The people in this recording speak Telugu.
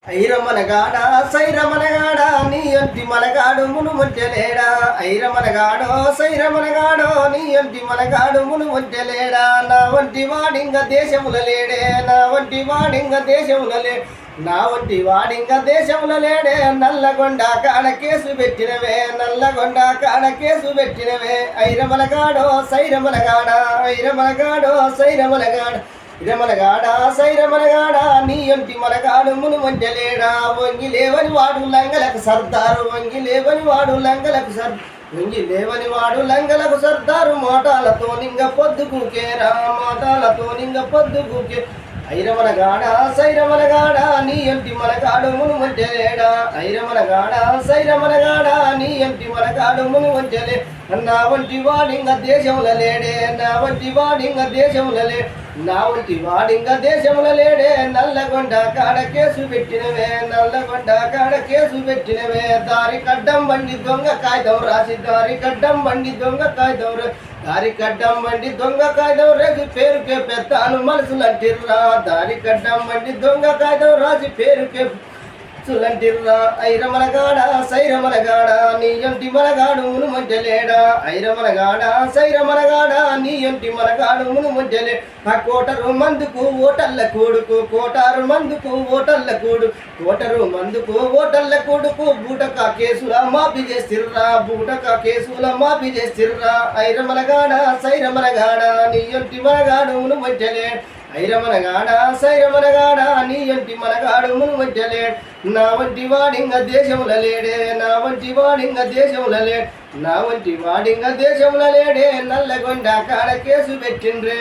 ఐరమనగాడ సైరమనగాడ నీ అంటి మనగాడు మును మొట్టెలేడా ఐరమనగాడో సైరమనగాడో నీ అంటి మనగాడు మును మొట్టెలేడా నా వంటి వాడింగ దేశముల లేడే నా వంటి వాడింగ దేశముల లే నా వంటి వాడింగ దేశముల లేడే నల్లగొండ కాడ కేసు పెట్టినవే నల్లగొండ కాడ కేసు పెట్టినవే ఐరమనగాడో సైరమనగాడ ఐరమనగాడో సైరమనగాడ ఇరమనగాడ సైరమనగాడ నీ అంటి మనగాడు మును వంజలేడా వంగి లేవని వాడు లంగలకు సర్దారు వంగి లేవని వాడు లంగలకు వంగి లేవని వాడు లంగలకు సర్దారు మోటాలతో నింగ పొద్దుకుకేరా మోటాలతో నింగ పొద్దుకుకే ఐరమనగాడ సైరమనగాడ నీ అంటి మనగాడు మును వంజలేడా ఐరమనగాడ సైరమనగాడ నీ అంటి మనగాడు మును వంజలే నా వంటి వాడింగ దేశముల లేడే నా వంటి వాడింగ దేశముల లే నా వంటి వాడింగ దేశముల లేడే నల్లగొండ కాడ కేసు పెట్టినవే నల్లగొండ కాడ కేసు పెట్టినవే దారి కడ్డం బండి దొంగ కాగితం రాసి దారి కడ్డం బండి దొంగ కాగితం దారి కడ్డం బండి దొంగ కాగితం రాసి పేరుకే పెత్తాను మనసులంటిర్రా దారి కడ్డం బండి దొంగ కాగితం రాసి పేరుకే లంటిర్రా ఐరమనగాడ సైరమనగాడ నీ అంటి మనగాడు మును మంజలేడా ఐరమనగాడ సైరమనగాడ నీ అంటి మనగాడు మును మంజలే ఆ కోటరు మందుకు ఓటల్ల కొడుకు కోటారు మందుకు ఓటల్ల కొడు కోటరు మందుకు ఓటల్ల కొడుకు బూటక కేసుల మాఫీ చేసిర్రా బూటక కేసుల మాఫీ చేసిర్రా ఐరమనగాడ సైరమనగాడ నీ అంటి మనగాడు మును మంజలే ఐరమనగాడ సైరమనగాడ నీ అంటి మనగాడు మును మంజలే నా వంటి వాడింగ దేశముల లేడే నా వంటి వాడింగ దేశముల లే నా వంటి వాడింగ దేశముల లేడే నల్లగొండ కాడ కేసు పెట్టిండ్రే